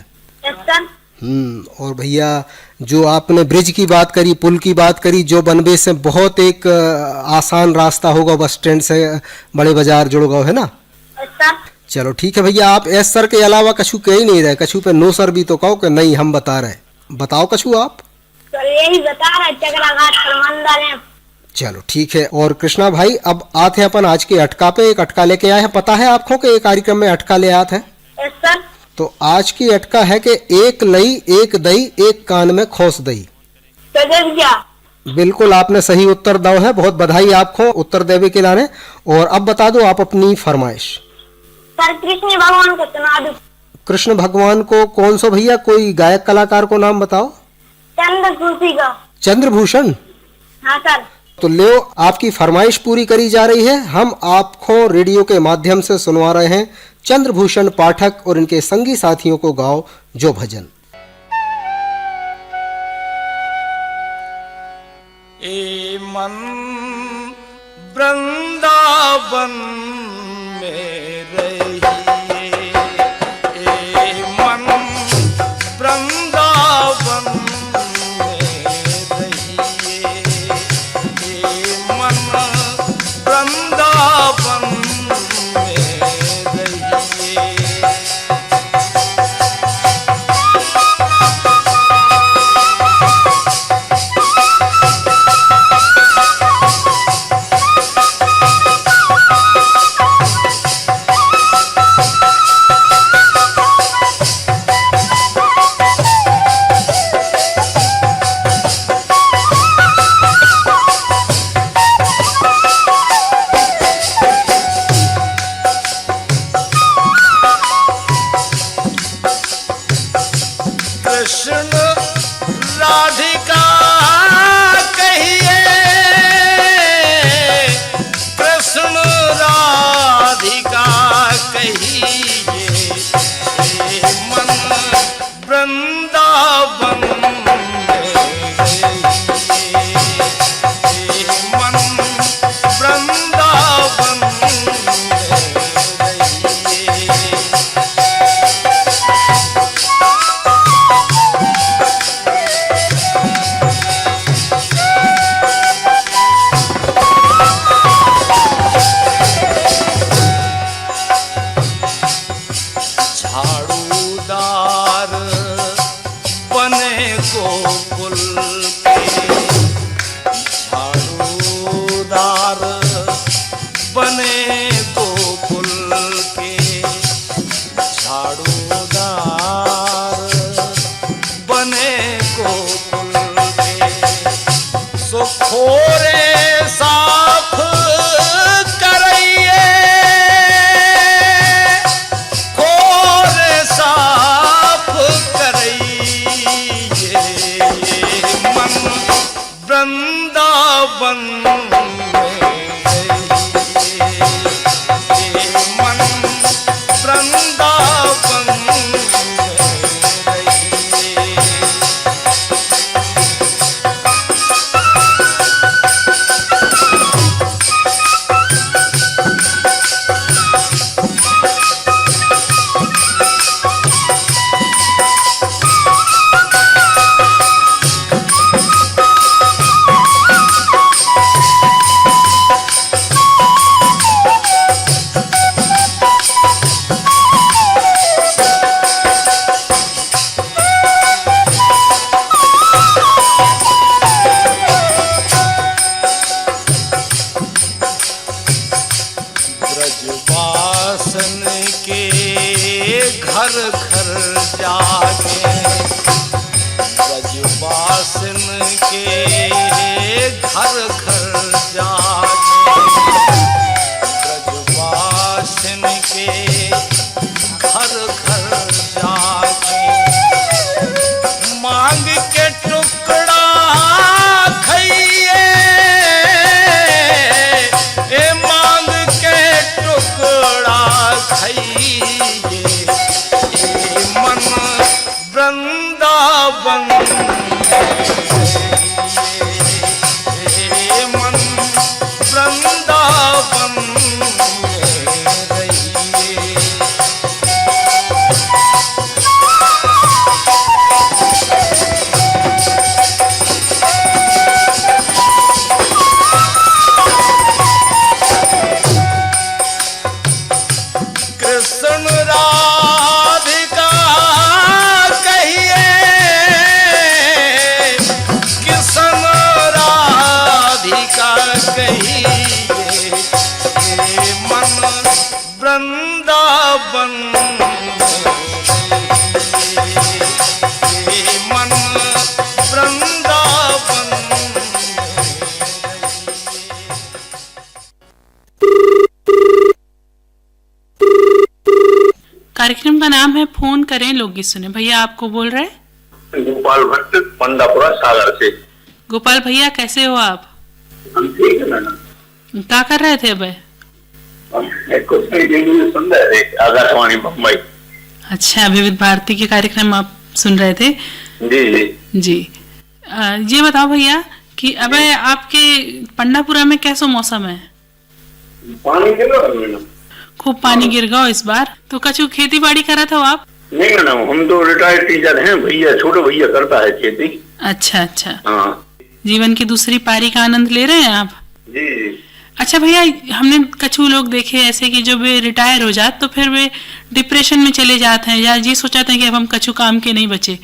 और भैया जो आपने ब्रिज की बात करी, पुल की बात करी, जो बनबे से बहुत एक आसान रास्ता होगा, बस स्टैंड से बड़े बाजार जुड़ गए, है ना? चलो ठीक है भैया। आप एस सर के अलावा कछु कह ही नहीं रहे, कछु पे नो सर भी तो कहो कि नहीं हम बता रहे। बताओ कछु आप। सर यही बता रहे चकरा घाट पर मंदिर है। चलो ठीक है। और कृष्णा भाई अब आते हैं अपन आज के अटका पे। एक अटका लेके आए हैं, पता है आपको कि एक कार्यक्रम में अटका ले आते हैं? सर। तो आज की अटका है कि एक लई एक दई एक कान में खोस दई। बिल्कुल आपने सही उत्तर दिया है, बहुत बधाई आपको उत्तर देवे के लाने। और अब बता दो आप अपनी फरमाइश। सर कृष्ण भगवान को सुना दो। कृष्ण भगवान को कौन सा भैया? कोई गायक कलाकार को नाम बताओ। चंद्रभूषण का। चंद्रभूषण? हाँ सर। तो लो आपकी फरमाइश पूरी करी जा रही है। हम आपको रेडियो के माध्यम से सुनवा रहे हैं चंद्रभूषण पाठक और इनके संगी साथियों को गाओ जो भजन। ए मन वृंदावन में रहिए, ए मन वृंदावन में रहिए, ए मन वृंदावन में रहिए। कृष्ण राधिका कहिए, कृष्ण राधिका कहिए, ए मन वृंदावन में रहिए, ए मन वृंदावन में रहिए। झाड़ूदार बने गोकुल के, झाड़ूदार बने गोकुल के, झाड़ूदार बने गोकुल के। सो खोरे साफ करइए, खोरे साफ करइए, घर जाके ब्रजवासिन के घर घर जाके ब्रजवासिन के घर घर जाके मांग के टुकड़ा खाइए ए मांग के टुकड़ा खाइए ए मन वृंदावन ए मन वृंदावन कृष्ण राधिका कहिए कृष्ण राधिका कहिए मन वृंदावन मन वृंदावन। कार्यक्रम का नाम है फोन करें लोकगीत सुने। भैया आपको बोल रहे हैं गोपाल भट्ट पंडापुरा सागर से। गोपाल भैया कैसे हो आप? हम ठीक है मैडम। क्या कर रहे थे अबे? कुछ नहीं, रेडियो सुन रहे थे, आकाशवाणी बम्बई। अच्छा, विविध भारती के कार्यक्रम आप सुन रहे थे? जी जी जी। ये बताओ भैया कि अबे आपके पंडापुरा में कैसा मौसम है? पानी गिर रहा है मैडम, खूब पानी गिर गया इस बार। तो कछु खेती बाड़ी करा था आप? नहीं मैडम, हम तो रिटायर्ड टीचर हैं। भैया, छोटे भैया करता है खेती। अच्छा अच्छा। हाँ जीवन की दूसरी पारी का आनंद ले रहे हैं आप? जी जी। अच्छा भैया, हमने कछु लोग देखे ऐसे कि जो वे रिटायर हो जाते तो फिर वे डिप्रेशन में चले जाते हैं या ये सोचाते हैं कि अब हम कछु काम के नहीं बचे।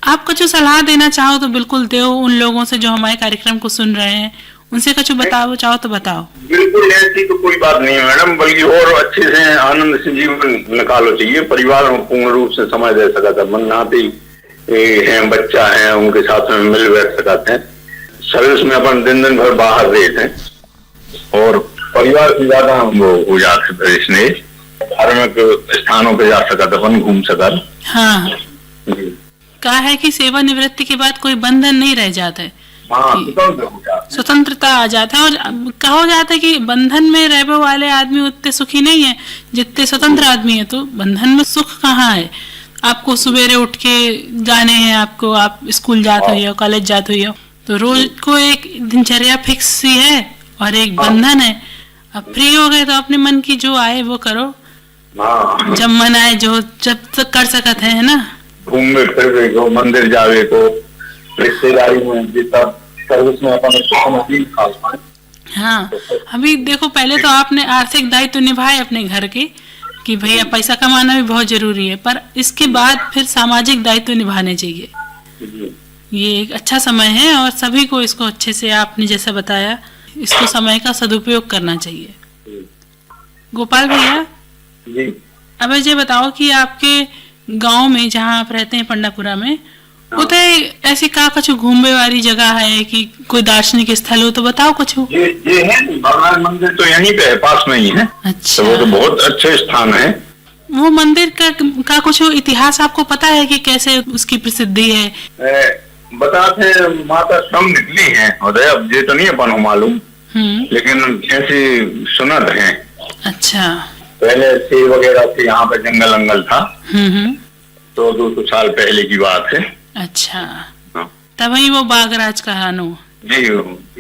आप कछु सलाह देना चाहो तो बिल्कुल दो उन लोगों से जो हमारे कार्यक्रम को सुन रहे हैं, उनसे कछु बताओ चाहो तो बताओ। बिल्कुल ऐसी तो कोई बात नहीं है मैडम, बल्कि और अच्छे से आनंद से जीवन निकालो चाहिए। परिवार में पूर्ण रूप से समय दे सकता है, मन नाते हैं, बच्चा है, उनके साथ में मिल बैठ सकते हैं। सर्विस में अपन दिन दिन भर बाहर रहते हैं और परिवार से ज्यादा वो हो जाते स्नेह। धार्मिक स्थानों पे जा सकता, अपन घूम सकता। हाँ, कहा है कि सेवा निवृत्ति के बाद कोई बंधन नहीं रह जाता है, स्वतंत्रता आ जाता है। और कहा जाता है कि बंधन में रहने वाले आदमी उतने सुखी नहीं है जितने स्वतंत्र आदमी है। तो बंधन में सुख कहाँ है? आपको सवेरे उठ के जाने हैं, आपको आप स्कूल जाते हो, कॉलेज जाते हो, तो रोज को एक दिनचर्या फिक्स ही है और एक बंधन है। अब फ्री हो गए तो अपने मन की जो आए वो करो, जब मन आए जो जब तक कर सकते हैं ना। घूमे फिर को मंदिर जावे को, रिश्तेदारी में जितना सर्विस में अपन। हाँ, अभी देखो पहले तो आपने आर्थिक दायित्व निभाए अपने घर के कि भैया पैसा कमाना भी बहुत जरूरी है, पर इसके बाद फिर सामाजिक दायित्व निभाने चाहिए। ये एक अच्छा समय है और सभी को इसको अच्छे से आपने जैसा बताया इसको समय का सदुपयोग करना चाहिए। गोपाल भैया जी, अब ये बताओ कि आपके गांव में जहाँ आप रहते हैं पंडापुरा में, उते ऐसी का कछु घूमने वाली जगह है कि कोई दार्शनिक स्थल हो तो बताओ कछु। ये है भगवान मंदिर तो यहीं पे है, पास में ही है। अच्छा, तो वो तो बहुत अच्छे स्थान है। वो मंदिर का कुछ इतिहास आपको पता है कि कैसे उसकी प्रसिद्धि है? बताते माता स्वयं निकली है, अब ये तो नहीं अपन मालूम, लेकिन ऐसी सुनत है। अच्छा, पहले शेर वगैरह थे यहाँ पे, जंगल अंगल था। तो 200 साल पहले की बात है। अच्छा, तभी वो बागराज कहानो जी,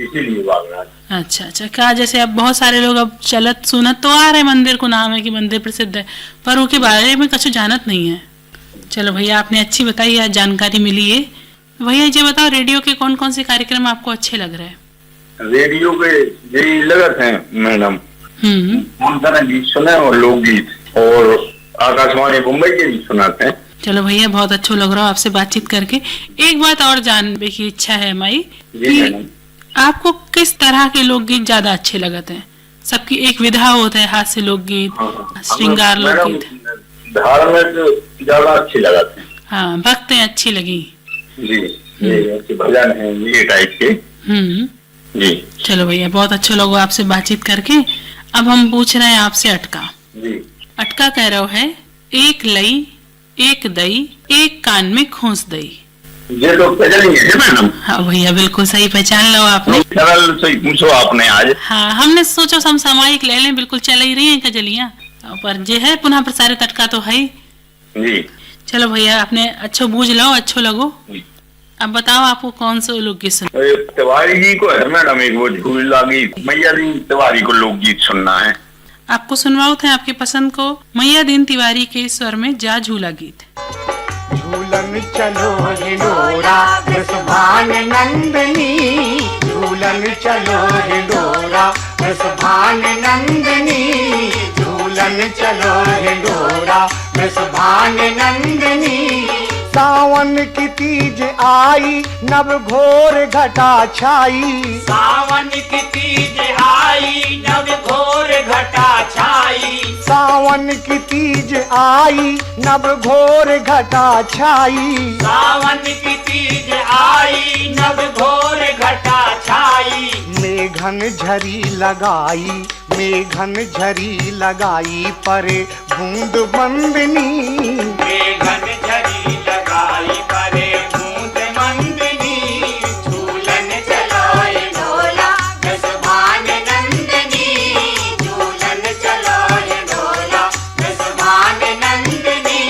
इसीलिए बागराज। अच्छा अच्छा। क्या जैसे अब बहुत सारे लोग अब चलत सुनत तो आ रहे मंदिर को, नाम है कि मंदिर प्रसिद्ध है, पर उसके बारे में कुछ जानत नहीं है। चलो भैया, आपने अच्छी बताई, आज जानकारी मिली है। भैया ये बताओ, रेडियो के कौन कौन से कार्यक्रम आपको अच्छे लग रहे हैं? रेडियो के यही लगत है मैडम, गीत सुने और लोकगीत और आकाशवाणी मुंबई के गीत सुनाते हैं। चलो भैया, बहुत अच्छा लग रहा है आपसे बातचीत करके। एक बात और जानने की इच्छा है हमारी कि आपको किस तरह के लोकगीत ज्यादा अच्छे लगते हैं? सबकी एक विधा होता है, हास्य लोकगीत, श्रृंगार लोकगीत। धार्मिक ज्यादा अच्छी लगाते हैं। हाँ, भक्तें अच्छी लगी जी, ये भजन है ये टाइप के। जी चलो भैया, बहुत अच्छा लगा आपसे बातचीत करके। अब हम पूछ रहे हैं आपसे अटका। जी, अटका कह रहा है, एक लई एक दई एक कान में खोस दई। ये तो पहचानी है मैडम। हाँ भैया, बिल्कुल सही पहचान लो आपने। सरल से पूछो आपने आज। हाँ, हमने सोचा समसामयिक ले लें, बिल्कुल चल ही रही है गजलियाँ, पर जे है पुनः प्रसारित अटका तो है जी। चलो भैया, आपने अच्छो बूझ लो, अच्छो लगो। अब बताओ आपको कौन सा लोकगीत सुन? तिवारी जी को है मैडम, एक वो झूल लागी मैया दिन तिवारी को लोकगीत सुनना है। आपको सुनवाओ थे आपकी पसंद को मैया दिन तिवारी के स्वर में जा झूला गीत। झूलन चलो हिलोरा वृषभान नंदनी, झूलन चलो हिलोरा वृषभान नंदनी, झूलन चलो हिलोरा वृषभान नंदनी। सावन की तीज आई नव घोर घटा छाई, सावन की तीज आई नव घोर घटा छाई, सावन की तीज आई नव घोर घटा छाई, सावन की तीज आई नव घोर घटा छाई। मेघन झरी लगाई, मेघन झरी लगाई परे बूंद बंदनी, मेघन झरी लगाई परे बूंद मंदनी, झूलन चलाए ढोला वृषभान नंदनी, झूलन चलाए ढोला वृषभान नंदनी,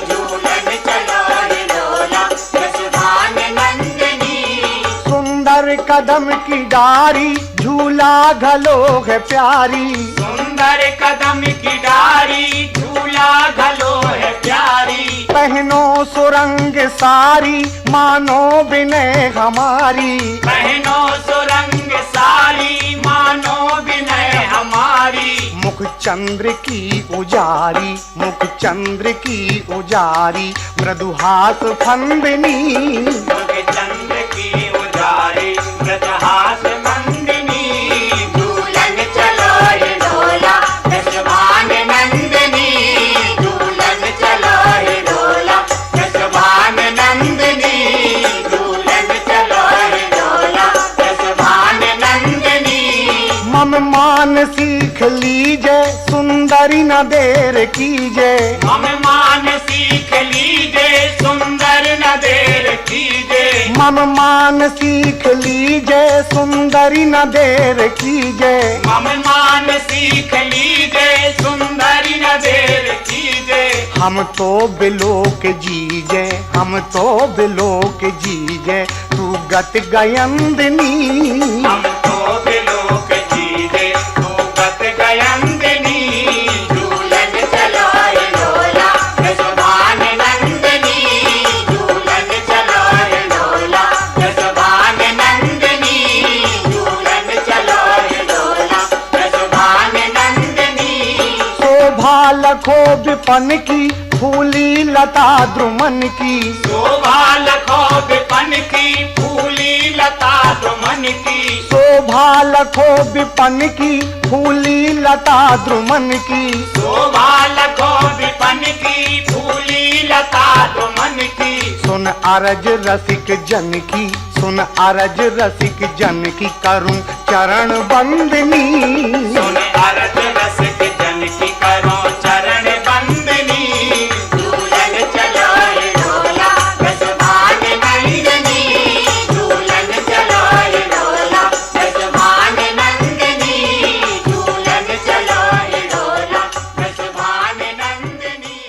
झूलन चलाए ढोला वृषभान नंदनी। सुंदर कदम की डारी झूला घलो है प्यारी, सुंदर कदम की डारी झूला घलो है प्यारी, पहनो सुरंग सारी मानो विनय हमारी, पहनो सुरंग सारी मानो विनय हमारी। मुख चंद्र की उजारी, मुख चंद्र की उजारी मृदुहास फंदनी, मुख चंद्र की उजारी मृदुहास मंदिनी, झूलन चलाए ढोला वृषभान नंदनी, झूलन चलाए ढोला वृषभान नंदनी, झूलन चलाए ढोला वृषभान नंदनी। मम मान सीख लीजे सुंदरी न देर कीजे, मम मान सीख लीजे सुंदर न देर कीजे, मम मान सीख लीजे सुंदरी न देर कीजे, मम मान सीख लीजे सुंदरी न देर कीजे। हम तो बिलोक जीजे, हम तो बिलोक जीजे तू गत गयंदनी, हम तो बिलोक जीजे तू गत गयंदनी, झूलन चलाए ढोला वृषभान नंदनी, झूलन चलाए ढोला वृषभान नंदनी, झूलन चलाए ढोला वृषभान नंदनी। शोभा लखो विपन की फूली लता द्रुमन की, शोभा लखो विपन की फूली लता द्रुमन की, शोभा लखो विपन की फूली लता द्रुमन की, शोभा लखो विपन की फूली लता द्रुमन की। सुन अरज रसिक जन की, सुन अरज रसिक जन की करूं चरण बंदनी, सुन अरज रसिक जन की करो चरण बंदनी, झूलन चलाए ढोला वृषभान नंदनी, झूलन चलाए ढोला वृषभान नंदनी, झूलन चलाए ढोला वृषभान नंदनी।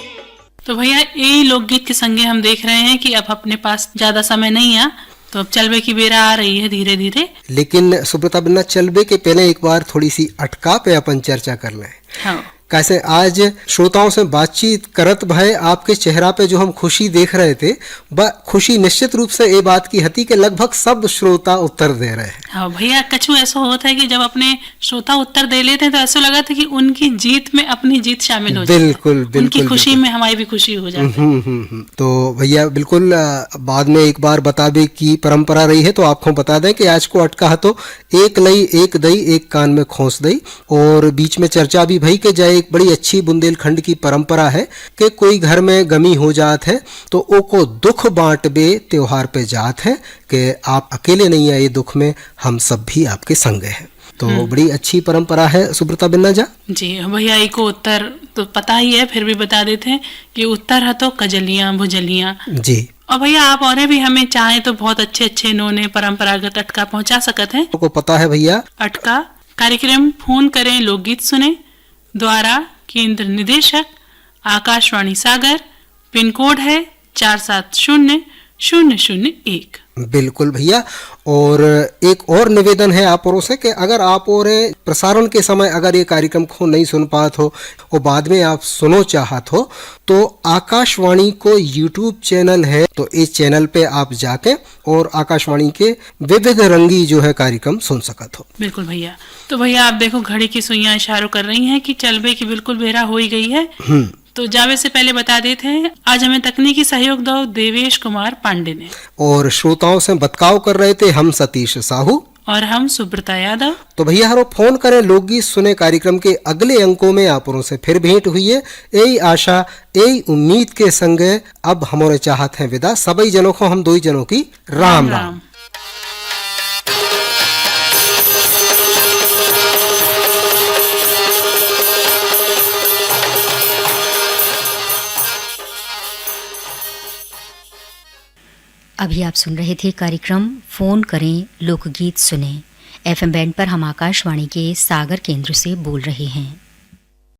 तो भैया, यही लोकगीत के संगे हम देख रहे हैं कि अब अपने पास ज्यादा समय नहीं है, तो अब चलबे की बेरा आ रही है धीरे धीरे। लेकिन सुब्रता बिन्ना, चलबे के पहले एक बार थोड़ी सी अटका पे अपन चर्चा कर लें। हाँ। कैसे आज श्रोताओं से बातचीत करत भय आपके चेहरा पे जो हम खुशी देख रहे थे, वह खुशी निश्चित रूप से ये बात की हती कि लगभग सब श्रोता उत्तर दे रहे हैं। हाँ भैया, कछु ऐसा होता है कि जब अपने श्रोता उत्तर दे लेते हैं तो ऐसा लगा था कि उनकी जीत में अपनी जीत शामिल हो जाती है। बिल्कुल बिल्कुल, उनकी खुशी में हमारी भी खुशी हो जाती है। तो भैया बिल्कुल बाद में एक बार बताबे की परंपरा रही है, तो आपको बता दें कि आज को अटका तो एक लई एक दई एक कान में खोस दई, और बीच में चर्चा भी भई के जय एक बड़ी अच्छी बुंदेलखंड की परंपरा है कि कोई घर में गमी हो जात है तो ओ को दुख बांट बे त्योहार पे जात है कि आप अकेले नहीं आए दुख में, हम सब भी आपके संग हैं। तो बड़ी अच्छी परंपरा है सुब्रता बिन्ना जा जी। भैया एक को उत्तर तो पता ही है, फिर भी बता देते हैं कि उत्तर है तो कजलियां भुजलियां जी। और भैया आप और भी हमें चाहे तो बहुत अच्छे अच्छे इन्होंने परंपरागत अटका पहुंचा सकते हैं। आपको पता है भैया अटका कार्यक्रम फोन करें लोकगीत सुने द्वारा केंद्र निदेशक आकाशवाणी सागर, पिन कोड है 470001। बिल्कुल भैया। और एक और निवेदन है आप औरों से कि अगर आप और प्रसारण के समय अगर ये कार्यक्रम को नहीं सुन पात हो और बाद में आप सुनो चाहत हो तो आकाशवाणी को यूट्यूब चैनल है, तो इस चैनल पे आप जाके और आकाशवाणी के विविध रंगी जो है कार्यक्रम सुन सकत हो। बिल्कुल भैया। तो भैया आप देखो घड़ी की सुइयां इशारों कर रही हैं कि चलबे की बिल्कुल बेरा हो ही गई है। तो जावे से पहले बता देते हैं आज हमें तकनीकी सहयोग दो देवेश कुमार पांडे ने, और श्रोताओं से बतकाव कर रहे थे हम सतीश साहू और हम सुब्रता यादव। तो भैया हरो फोन करें लोकगीत सुने कार्यक्रम के अगले अंकों में आप से फिर भेंट हुई है। यही आशा यही उम्मीद के संग अब हमारे चाहत हैं विदा। सभी जनों को हम 2 जनों की राम राम। अभी आप सुन रहे थे कार्यक्रम फोन करें लोकगीत सुने। एफएम बैंड पर हम आकाशवाणी के सागर केंद्र से बोल रहे हैं।